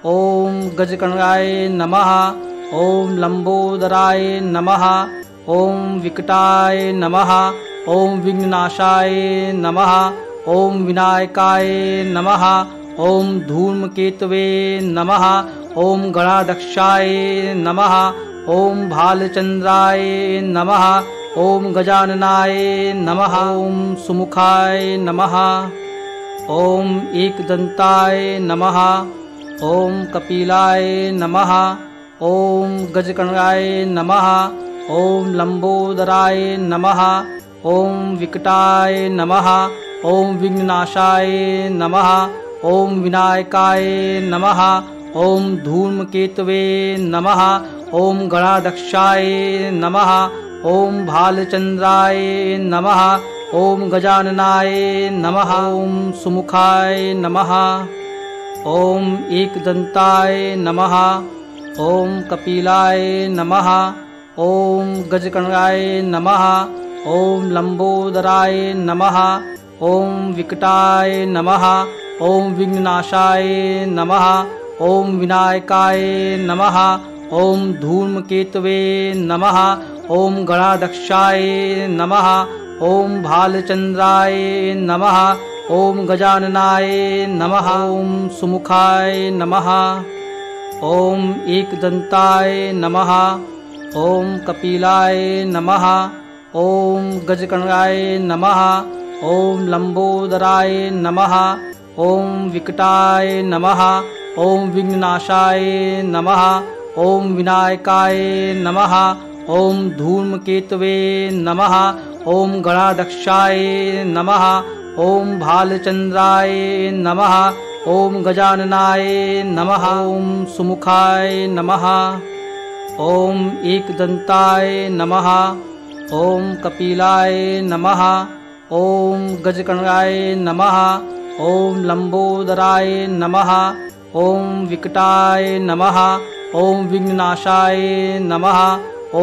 [SPEAKER 1] ॐ गजकर्णाय नमः। ॐ लंबोदराय नमः। ॐ विकटाय नमः। ॐ विघ्ननाशाय नमः। ॐ विनायकाय नमः। ॐ धूमकेतवे नमः। ॐ गणाध्यक्षाय नमः। ॐ भालचन्द्राय नमः। ॐ गजाननाय नमः। ॐ सुमुखाय नमः। ॐ एकदन्ताय नमः। ॐ कपिलाय नमः। ॐ गजकर्णाय नमः। ॐ लंबोदराय नमः। ॐ विकटाय नमः। ॐ विघ्ननाशाय नमः। ॐ विनायकाय नमः। ॐ धूमकेतवे नमः। ॐ गणाध्यक्षाय नमः। ॐ भालचन्द्राय नमः। ॐ गजाननाय नमः। ॐ सुमुखाय नमः। ॐ एकदन्ताय नमः। ॐ कपिलाय नमः। ॐ गजकर्णाय नमः। ॐ लंबोदराय नमः। ॐ विकटाय नमः। ॐ विघ्ननाशाय नमः। ॐ विनायकाय नमः। ॐ धूमकेतवे नमः। ॐ गणाध्यक्षाय नमः। ॐ भालचन्द्राय नमः। ॐ गजाननाय नमः। ॐ सुमुखाय नमः। ॐ एकदन्ताय नमः। ॐ कपिलाय नमः। ॐ गजकर्णाय नमः। ॐ लंबोदराय नमः। ॐ विकटाय नमः। ॐ विघ्ननाशाय नमः। ॐ विनायकाय नमः। ॐ धूमकेतवे नमः। ॐ गणाध्यक्षाय नमः। ॐ भालचन्द्राय नमः। ॐ गजाननाय नमः। ॐ सुमुखाय नमः। ॐ एकदन्ताय नमः। ॐ कपिलाय नमः। ॐ गजकर्णाय नमः। ॐ लंबोदराय नमः। ॐ विकटाय नमः। ॐ विघ्ननाशाय नमः।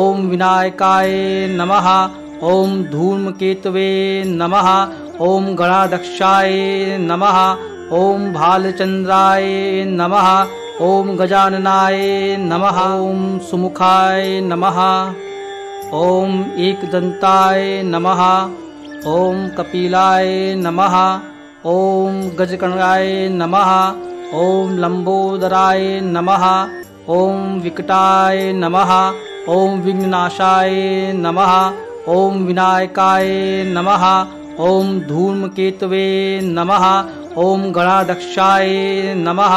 [SPEAKER 1] ॐ विनायकाय नमः। ॐ धूमकेतवे नमः। ॐ गणाध्यक्षाय नमः। ॐ भालचंद्राय नमः। ॐ गजाननाय नमः। ॐ सुमुखाय नमः। ॐ एकदन्ताय नमः। ॐ कपिलाय नमः। ॐ गजकर्णाय नमः। ॐ लंबोदराय नमः। ॐ विकटाय नमः। ॐ विघ्ननाशाय नमः। ॐ विनायकाय नमः। ॐ धूमकेतवे नमः। ॐ गणाध्यक्षाय नमः।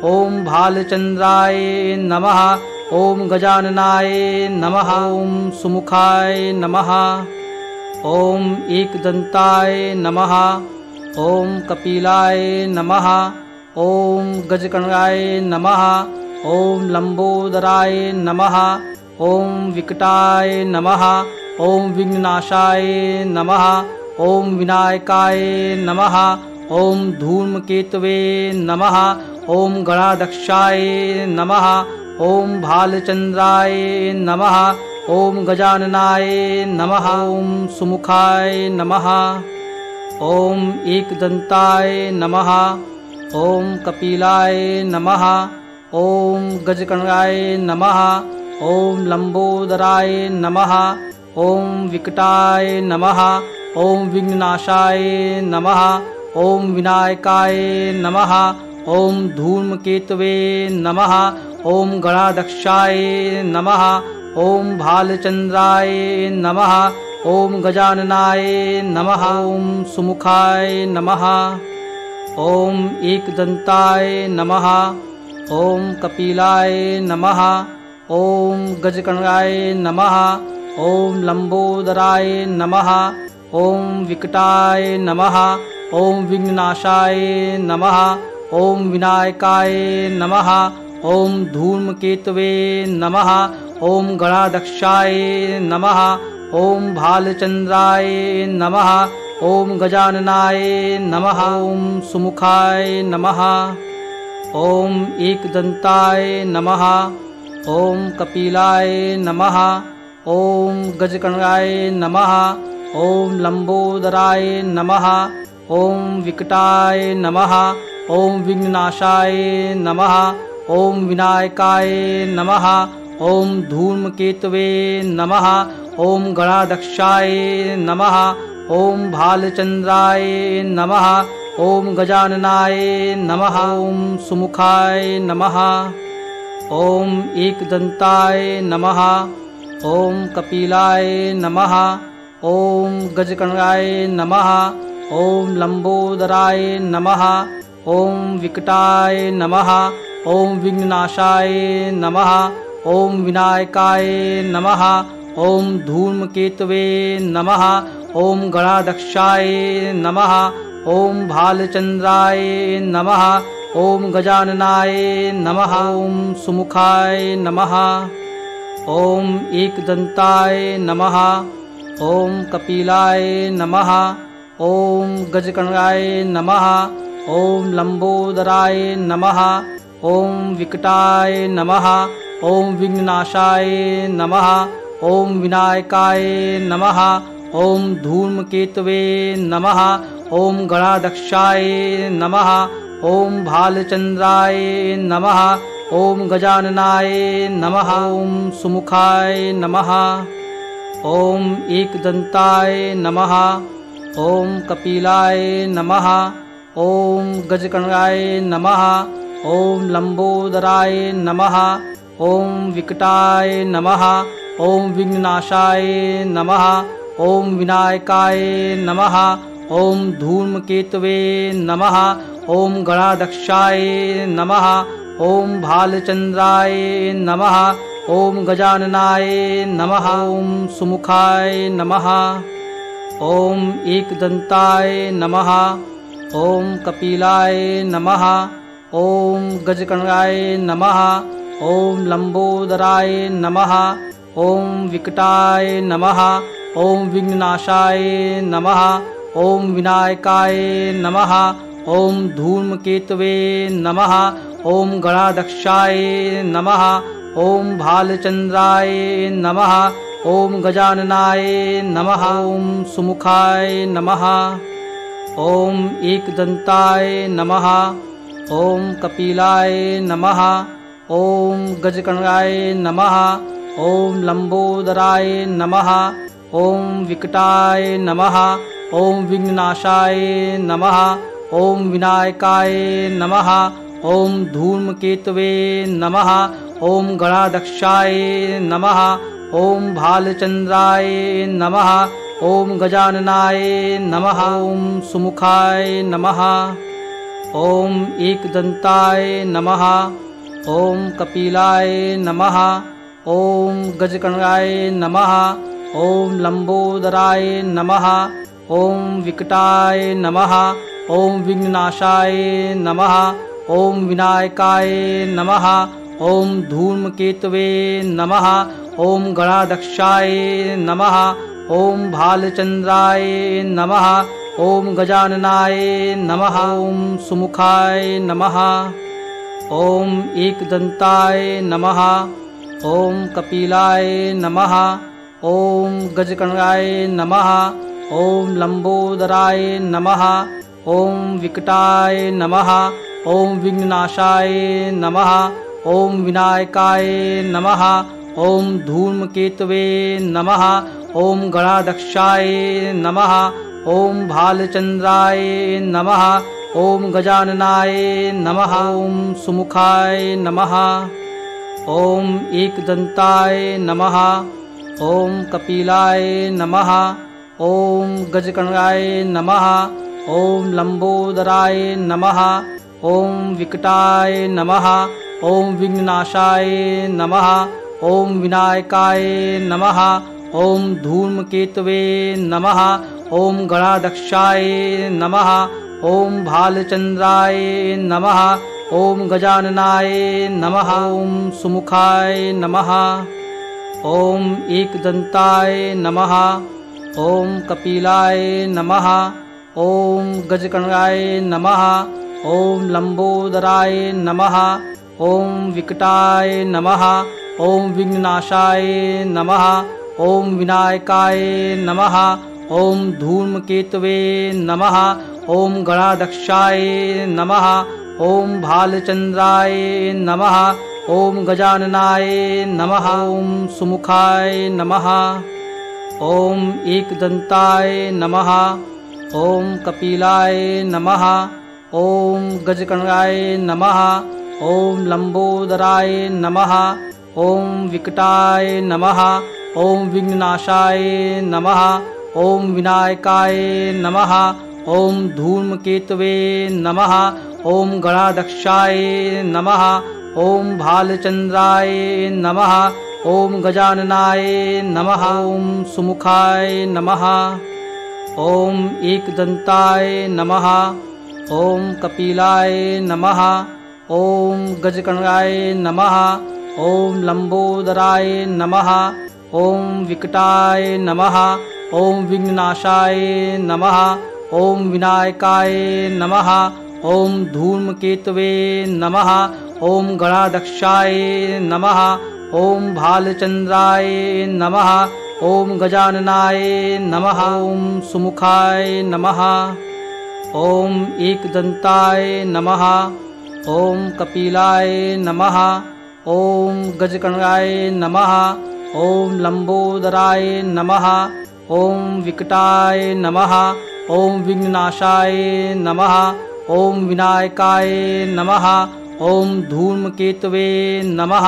[SPEAKER 1] ॐ भालचंद्राय नमः। ॐ गजाननाय नमः। ॐ सुमुखाय नमः। ॐ एकदन्ताय नमः। ॐ कपिलाय नमः। ॐ गजकर्णाय नमः। ॐ लंबोदराय नमः। ॐ विकटाय नमः। ॐ विघ्ननाशाय नमः। ॐ विनायकाय नमः। ॐ धूमकेतवे नमः। ॐ गणाध्यक्षाय नमः। ॐ भालचंद्राय नमः। ॐ गजाननाय नमः। ॐ सुमुखाय नमः। ॐ एकदन्ताय नमः। ॐ कपिलाय नमः। ॐ गजकर्णाय नमः। ॐ लंबोदराय नमः। ॐ विकटाय नमः। ॐ विघ्ननाशाय नमः। ॐ विनायकाय नमः। ॐ धूमकेतवे नमः। ॐ गणाध्यक्षाय नमः। ॐ भालचंद्राय नमः। ॐ गजाननाय नमः। ॐ सुमुखाय नमः। ॐ एकदन्ताय नमः। ॐ कपिलाय नमः। ॐ गजकर्णाय नमः। ॐ लंबोदराय नमः। ॐ विकटाय नमः। ॐ विघ्ननाशाय नमः। ॐ विनायकाय नमः। ॐ धूमकेतवे नमः। ॐ गणाध्यक्षाय नमः। ॐ भालचंद्राय नमः। ॐ गजाननाय नमः। ॐ सुमुखाय नमः। ॐ एकदन्ताय नमः। ॐ कपिलाय नमः। ॐ गजकर्णाय नमः। ॐ लंबोदराय नमः। ॐ विकटाय नमः। ॐ विघ्ननाशाय नमः। ॐ विनायकाय नमः। ॐ धूमकेतवे नमः। ॐ गणाध्यक्षाय नमः। ॐ भालचंद्राय नमः। ॐ गजाननाय नमः। ॐ सुमुखाय नमः। ॐ एकदन्ताय नमः। ॐ कपिलाय नमः। ॐ गजकर्णाय नमः। ॐ लंबोदराय नमः। ॐ विकटाय नमः। ॐ विघ्ननाशाय नमः। ॐ विनायकाय नमः। ॐ धूमकेतवे नमः। ॐ गणाध्यक्षाय नमः। ॐ भालचंद्राय नमः। ॐ गजाननाय नमः। ॐ सुमुखाय नमः। ॐ एकदन्ताय नमः। ॐ कपिलाय नमः। ॐ गजकर्णाय नमः। ॐ लंबोदराय नमः। ॐ विकटाय नमः। ॐ विघ्ननाशाय नमः। ॐ विनायकाय नमः। ॐ धूमकेतवे नमः। ॐ गणाध्यक्षाय नमः। ॐ भालचंद्राय नमः। ॐ गजाननाय नमः। ॐ सुमुखाय नमः। ॐ एकदन्ताय नमः। ॐ कपिलाय नमः। ॐ गजकर्णाय नमः। ॐ लंबोदराय नमः। ॐ विकटाय नमः। ॐ विघ्ननाशाय नमः। ॐ विनायकाय नमः। ॐ धूमकेतवे नमः। ॐ गणाध्यक्षाय नमः। ॐ भालचंद्राय नमः। ॐ गजाननाय नमः। ॐ सुमुखाय नमः। ॐ एकदन्ताय नमः। ओम कपिलाय नमः। ओम गजकर्णाय नमः। ओम लंबोदराय नमः। ओम विकटाय नमः। ओम विघ्ननाशाय नमः। ओम विनायकाय नमः। ओम धूमकेतवे नमः। ओम गणाध्यक्षाय नमः। ओम भालचंद्राय नमः। ओम गजाननाय नमः। ओम सुमुखाय नमः। ओम एकदंताय नमः। ओम कपिलाय नमः। ओम गजकर्णाय नमः। ओम लंबोदराय नमः। ओम विकटाय नमः। ओम विघ्ननाशाय नमः। ओम विनायकाय नमः। ओम धूमकेतवे नमः। ओम गणाध्यक्षाय नमः। ओम भालचंद्राय नमः। ओम गजाननाय नमः। ओम सुमुखाय नमः। ओम एकदंताय नमः। ओम कपिलाय नमः। ओम गजकर्णाय नमः। ओम लंबोदराय नमः। ओम विकटाय नमः। ओम विघ्ननाशाय नमः। ओम विनायकाय नमः। ओम धूमकेतवे नमः। ओम गणाध्यक्षाय नमः। ओम भालचंद्राय नमः। ओम गजाननाय नमः। ओम सुमुखाय नमः। ओम एकदंताय नमः। ओम कपिलाय नमः। ओम गजकर्णाय नमः। ओम लंबोदराय नमः। ओम विकटाय नमः। ओम विघ्ननाशाय नमः। ओम विनायकाय नमः। ओम धूमकेतवे नमः। ओम गणाध्यक्षाय नमः। ओम भालचंद्राय नमः। ओम गजाननाय नमः। ओम सुमुखाय नमः। ओम एकदंताय नमः। ओम कपिलाय नमः। ओम गजकर्णाय नमः। ओम लंबोदराय नमः। ओम विकटाय नमः। ओम विघ्ननाशाय नमः। ओम विनायकाय नमः। ओम धूमकेतवे नमः। ओम गणाध्यक्षाय नमः। ओम भालचंद्राय नमः। ओम गजाननाय नमः। ओम सुमुखाय नमः। ओम एकदंताय नमः। ओम कपिलाय नमः। ओम गजकर्णाय नमः। ओम लंबोदराय नमः। ओम विकटाय नमः। ओम विघ्ननाशाय नमः। ओम विनायकाय नमः। ओम धूमकेतवे नमः। ओम गणाध्यक्षाय नमः। ओम भालचंद्राय नमः। ओम गजाननाय नमः। ओम सुमुखाय नमः। ओम एकदंताय नमः। ओम कपिलाय नमः। ओम गजकर्णाय नमः। ओम लंबोदराय नमः। ओम विकटाय नमः। ओम विघ्ननाशाय नमः। ओम विनायकाय नमः। ओम धूमकेतवे नमः। ओम गणाध्यक्षाय नमः। ओम भालचंद्राय नमः। ओम गजाननाय नमः। ओम सुमुखाय नमः। ओम एकदंताय नमः। ओम कपिलाय नमः। ओम गजकर्णाय नमः। ओम लंबोदराय नमः। ओम विकटाय नमः। ओम विघ्ननाशाय नमः। ओम विनायकाय नमः। ओम धूमकेतवे नमः। ओम गणाध्यक्षाय नमः। ओम भालचंद्राय नमः। ओम गजाननाय नमः। ओम सुमुखाय नमः। ओम एकदंताय नमः। ओम कपिलाय नमः। ओम गजकर्णाय नमः। ओम लंबोदराय नमः। ओम विकटाय नमः। ओम विघ्ननाशाय नमः। ओम विनायकाय नमः। ओम धूमकेतवे नमः।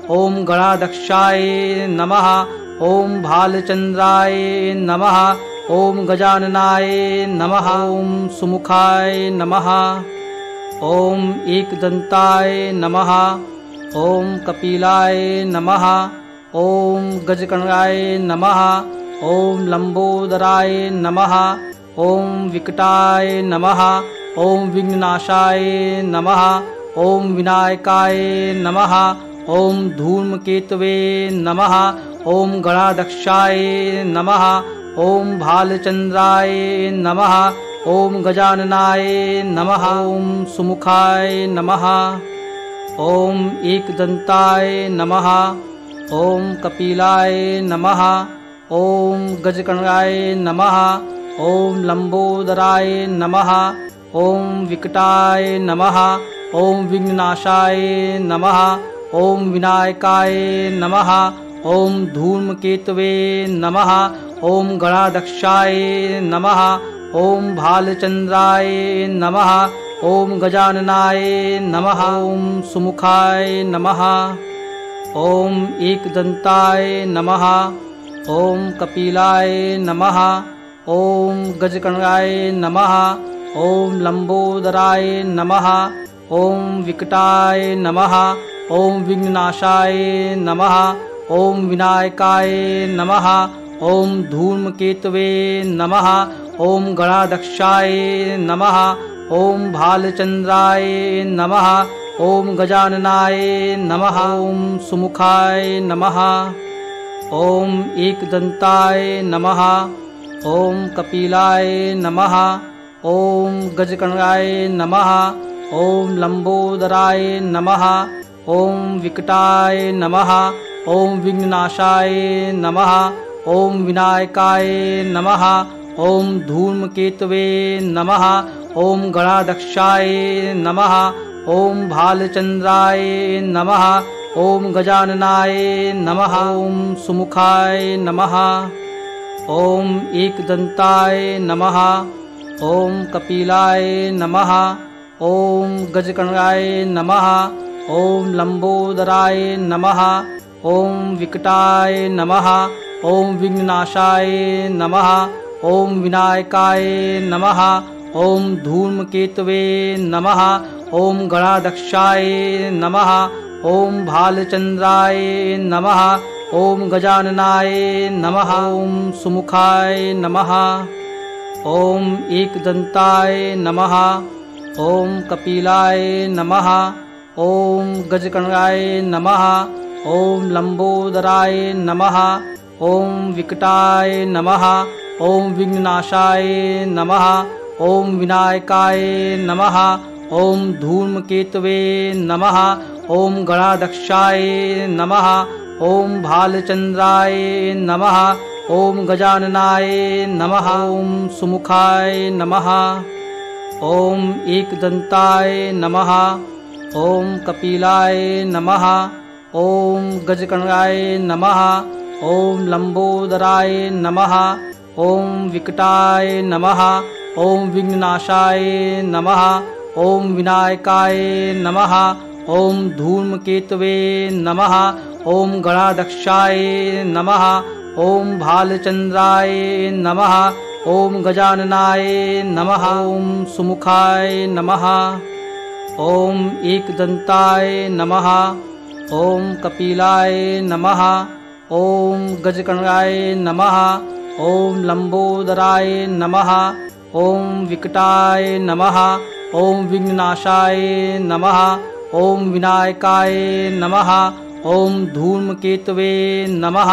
[SPEAKER 1] ओम गणाध्यक्षाय नमः। ओम भालचंद्राय नमः। ओम गजाननाय नमः। ओम सुमुखाय नमः। ओम एकदंताय नमः। ओम कपिलाय नमः। ओम गजकर्णाय नमः। ओम लंबोदराय नमः। ओम विकटाय नमः। ओम विघ्ननाशाय नमः। ओम विनायकाय नमः। ओम धूमकेतवे नमः। ओम गणाध्यक्षाय नमः। ओम भालचंद्राय नमः। ओम गजाननाय नमः। ओम सुमुखाय नमः। ओम एकदंताय नमः। ओम कपिलाय नमः। ओम गजकर्णाय नमः। ओम लंबोदराय नमः। ओम विकटाय नमः। ओम विघ्ननाशाय नमः। ओम विनायकाय नमः। ओम धूमकेतवे नमः। ओम गणाध्यक्षाय नमः। ओम भालचंद्राय नमः। ओम गजाननाय नमः। ओम सुमुखाय नमः। ओम एकदंताय नमः। ओम कपिलाय नमः। ओम गजकर्णाय नमः। ओम लंबोदराय नमः। ओम विकटाय नमः। ओम विघ्ननाशाय नमः। ओम विनायकाय नमः। ओम धूमकेतवे नमः। ओम गणाध्यक्षाय नमः। ओम भालचंद्राय नमः। ओम गजाननाय नमः। ओम सुमुखाय नमः। ओम एकदंताय नमः। ओम कपिलाय नमः। ओम गजकर्णाय नमः। ओम लंबोदराय नमः। ओम विकटाय नमः। ओम विघ्ननाशाय नमः। ओम विनायकाय नमः। ओम धूमकेतवे नमः। ओम गणाध्यक्षाय नमः। ओम भालचंद्राय नमः। ओम गजाननाय नमः। ओम सुमुखाय नमः। ओम एकदंताय नमः। ओम कपिलाय नमः। ओम गजकर्णाय नमः। ओम लंबोदराय नमः। ओम विकटाय नमः। ओम विघ्ननाशाय नमः। ओम विनायकाय नमः। ओम धूमकेतवे नमः। ओम गणाध्यक्षाय नमः। ओम भालचंद्राय नमः। ओम गजाननाय नमः। ओम सुमुखाय नमः। ओम एकदंताय नमः। ओम कपिलाय नमः। ओम गजकर्णाय नमः। ओम लंबोदराय नमः। ओम विकटाय नमः। ओम विघ्ननाशाय नमः। ओम विनायकाय नमः। ओम धूमकेतवे नमः। ओम गणाध्यक्षाय नमः। ओम भालचंद्राय नमः। ओम गजाननाय नमः। ओम सुमुखाय नमः। ओम एकदंताय नमः। ओम कपिलाय नमः। ओम गजकर्णाय नमः। ओम लंबोदराय नमः। ओम विकटाय नमः। ओम विघ्ननाशाय नमः। ओम विनायकाय नमः। ओम धूमकेतवे नमः। ओम गणाध्यक्षाय नमः। ओम भालचंद्राय नमः। ओम गजाननाय नमः। ओम सुमुखाय नमः। ओम एकदंताय नमः। ओम कपिलाय नमः। ओम गजकर्णाय नमः। ओम लंबोदराय नमः। ओम विकटाय नमः। ओम विघ्ननाशाय नमः। ओम विनायकाय नमः। ओम धूमकेतवे नमः।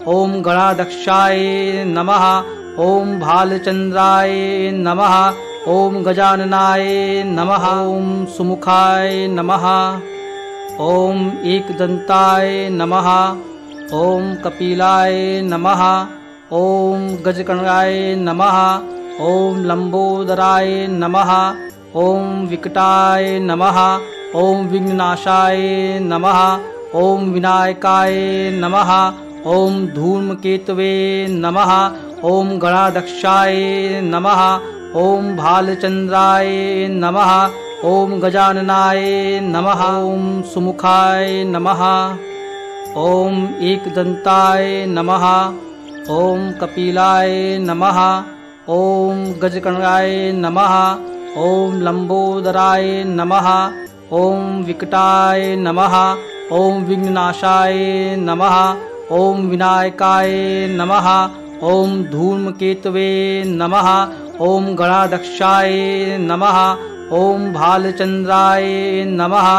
[SPEAKER 1] ओम गणाध्यक्षाय नमः। ओम भालचंद्राय नमः। ओम गजाननाय नमः। ओम सुमुखाय नमः। ओम एकदंताय नमः। ओम कपिलाय नमः। ओम गजकर्णाय नमः। ओम लंबोदराय नमः। ओम विकटाय नमः। ओम विघ्ननाशाय नमः। ओम विनायकाय नमः। ओम धूमकेतवे नमः। ओम गणाध्यक्षाय नमः। ओम भालचंद्राय नमः। ओम गजाननाय नमः। ओम सुमुखाय नमः। ओम एकदंताय नमः। ओम कपिलाय नमः। ओम गजकर्णाय नमः। ओम लंबोदराय नमः। ओम विकटाय नमः। ओम विघ्ननाशाय नमः। ओम विनायकाय नमः। ओम धूमकेतवे नमः। ॐ गणाध्यक्षाय नमः। ॐ भालचन्द्राय नमः।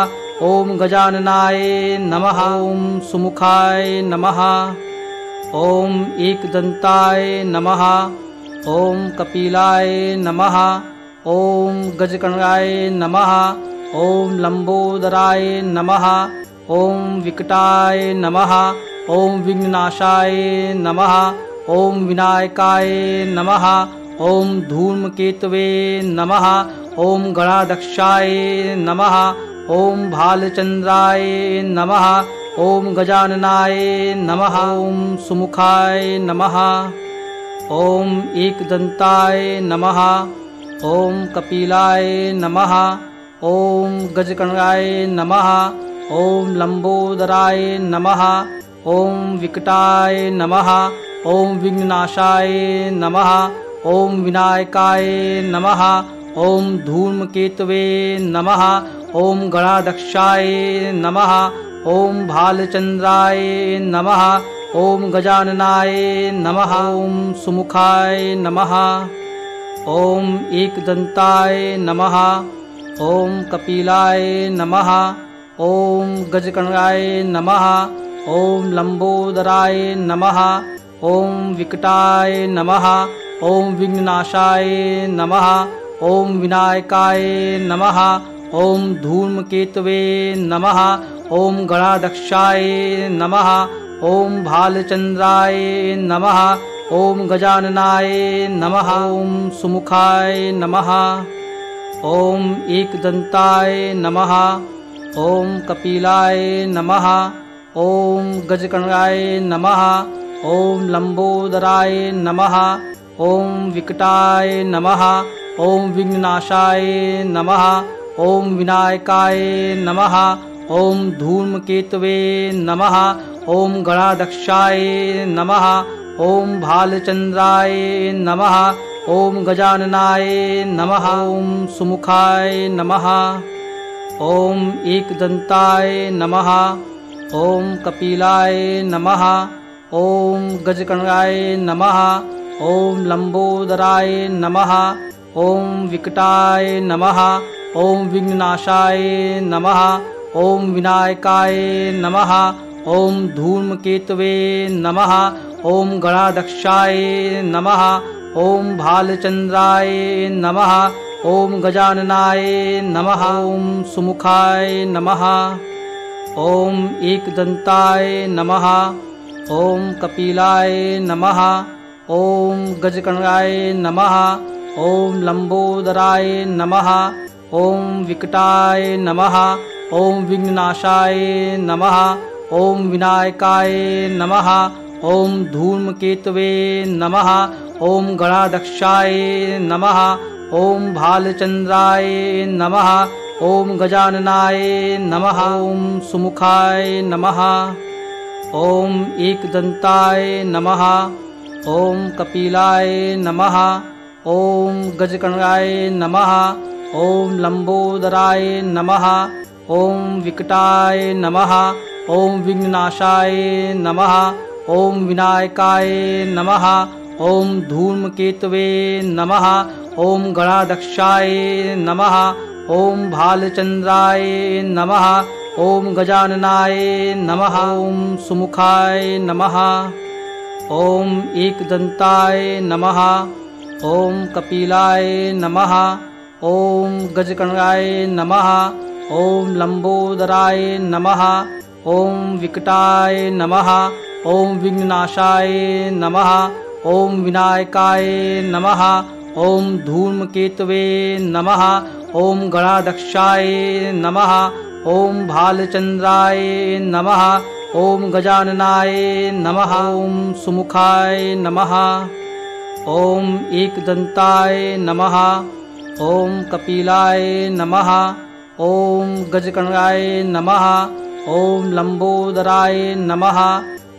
[SPEAKER 1] ॐ गजाननाय नमः। ॐ सुमुखाय नमः। ॐ एकदन्ताय नमः। ॐ कपिलाय नमः। ॐ गजकर्णाय नमः। ॐ लंबोदराय नमः। ॐ विकटाय नमः। ॐ विघ्ननाशाय नमः। ॐ विनायकाय नमः। ॐ धूमकेतवे नमः। ॐ गणाध्यक्षाय नमः। ॐ भालचन्द्राय नमः। ॐ गजाननाय नमः। ॐ सुमुखाय नमः। ॐ एकदन्ताय नमः। ॐ कपिलाय नमः। ॐ गजकर्णाय नमः। ॐ लंबोदराय नमः। ॐ विकटाय नमः। ॐ विघ्ननाशाय नमः। ॐ विनायकाय नमः। ॐ धूमकेतवे नमः। ॐ गणाध्यक्षाय नमः। ॐ भालचन्द्राय नमः। ॐ गजाननाय नमः। ॐ सुमुखाय नमः। ॐ एकदन्ताय नमः। ॐ कपिलाय नमः। ॐ गजकर्णाय नमः। ॐ लंबोदराय नमः। ॐ विकटाय नमः। ॐ विघ्ननाशाय नमः। ॐ विनायकाय नमः। ॐ धूमकेतवे नमः। ॐ गणाध्यक्षाय नमः। ॐ भालचन्द्राय नमः। ॐ गजाननाय नमः। ॐ सुमुखाय नमः। ॐ एकदन्ताय नमः। ॐ कपिलाय नमः। ॐ गजकर्णाय नमः। ॐ लंबोदराय नमः। ॐ विकटाय नमः। ॐ विघ्ननाशाय नमः। ॐ विनायकाय नमः। ॐ धूमकेतवे नमः। ॐ गणाध्यक्षाय नमः। ॐ भालचन्द्राय नमः। ॐ गजाननाय नमः। ॐ सुमुखाय नमः। ॐ एकदन्ताय नमः। ॐ कपिलाय नमः। ॐ गजकर्णाय नमः। ॐ लंबोदराय नमः। ॐ विकटाय नमः। ॐ विघ्ननाशाय नमः। ॐ विनायकाय नमः। ॐ धूमकेतवे नमः। ॐ गणाध्यक्षाय नमः। ॐ भालचन्द्राय नमः। ॐ गजाननाय नमः। ॐ सुमुखाय नमः। ॐ एकदन्ताय नमः। ॐ कपिलाय नमः। ॐ गजकर्णाय नमः। ॐ लंबोदराय नमः। ॐ विकटाय नमः। ॐ विघ्ननाशाय नमः। ॐ विनायकाय नमः। ॐ धूमकेतवे नमः। ॐ गणाध्यक्षाय नमः। ॐ भालचन्द्राय नमः। ॐ गजाननाय नमः। ॐ सुमुखाय नमः। ॐ एकदन्ताय नमः। ॐ कपिलाय नमः। ॐ गजकर्णाय नमः। ॐ लंबोदराय नमः। ॐ विकटाय नमः। ॐ विघ्ननाशाय नमः। ॐ विनायकाय नमः। ॐ धूमकेतवे नमः। ॐ गणाध्यक्षाय नमः। ॐ भालचन्द्राय नमः। ॐ गजाननाय नमः। ॐ सुमुखाय नमः। ॐ एकदन्ताय नमः। ॐ कपिलाय नमः। ॐ गजकर्णाय नमः। ॐ लंबोदराय नमः। ॐ विकटाय नमः। ॐ विघ्ननाशाय नमः। ॐ विनायकाय नमः। ॐ धूमकेतवे नमः। ॐ गणाध्यक्षाय नमः। ॐ भालचन्द्राय नमः। ॐ गजाननाय नमः। ॐ सुमुखाय नमः। ॐ एकदन्ताय नमः। ॐ कपिलाय नमः। ॐ गजकर्णाय नमः। ॐ लंबोदराय नमः।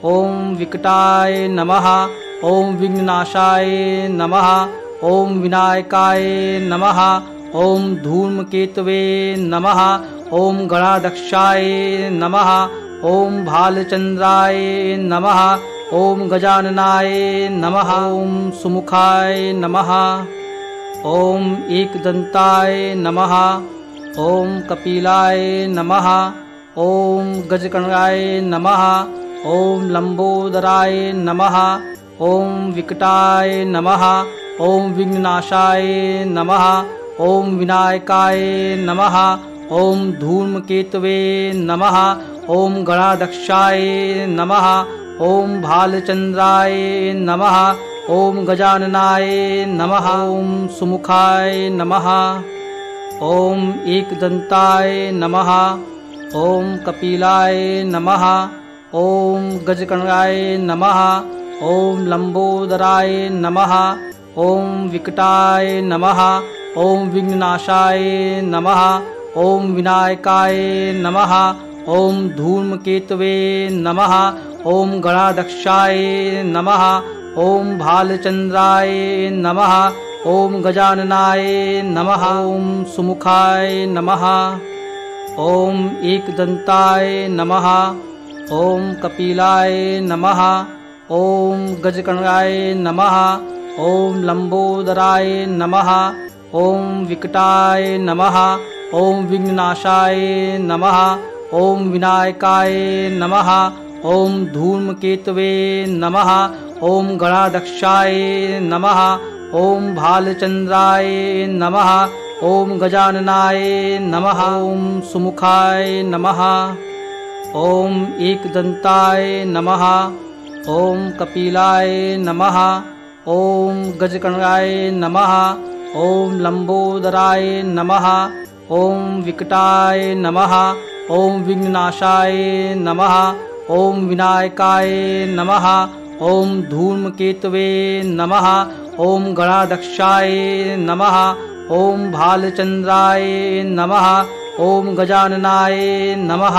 [SPEAKER 1] ॐ विकटाय नमः। ॐ विघ्ननाशाय नमः। ॐ विनायकाय नमः। ॐ धूमकेतवे नमः। ॐ गणाध्यक्षाय नमः। ॐ भालचन्द्राय नमः। ॐ गजाननाय नमः। ॐ सुमुखाय नमः। ॐ एकदन्ताय नमः। ॐ कपिलाय नमः। ॐ गजकर्णाय नमः। ॐ लंबोदराय नमः। ॐ विकटाय नमः। ॐ विघ्ननाशाय नमः। ॐ विनायकाय नमः। ॐ धूमकेतवे नमः। ॐ गणाध्यक्षाय नमः। ॐ भालचंद्राय नमः। ॐ गजाननाय नमः। ॐ सुमुखाय नमः। ॐ एकदन्ताय नमः। ॐ कपिलाय नमः। ॐ गजकर्णाय नमः। ॐ लंबोदराय नमः। ॐ विकटाय नमः। ॐ विघ्ननाशाय नमः। ॐ विनायकाय नमः। ॐ धूमकेतवे नमः। ॐ गणाध्यक्षाय नमः। ॐ भालचंद्राय नमः। ॐ गजाननाय नमः। ॐ सुमुखाय नमः। ॐ एकदन्ताय नमः। ॐ कपिलाय नमः। ॐ गजकर्णाय नमः। ॐ लंबोदराय नमः। ॐ विकटाय नमः। ॐ विघ्ननाशाय नमः। ॐ विनायकाय नमः। ॐ धूमकेतवे नमः। ॐ गणाध्यक्षाय नमः। ॐ भालचंद्राय नमः। ॐ गजाननाय नमः। ॐ सुमुखाय नमः। ॐ एकदन्ताय नमः। ॐ कपिलाय नमः। ॐ गजकर्णाय नमः। ॐ लंबोदराय नमः। ॐ विकटाय नमः। ॐ विघ्ननाशाय नमः। ॐ विनायकाय नमः। ॐ धूमकेतवे नमः। ॐ गणाध्यक्षाय नमः। ॐ भालचंद्राय नमः। ॐ गजाननाय नमः।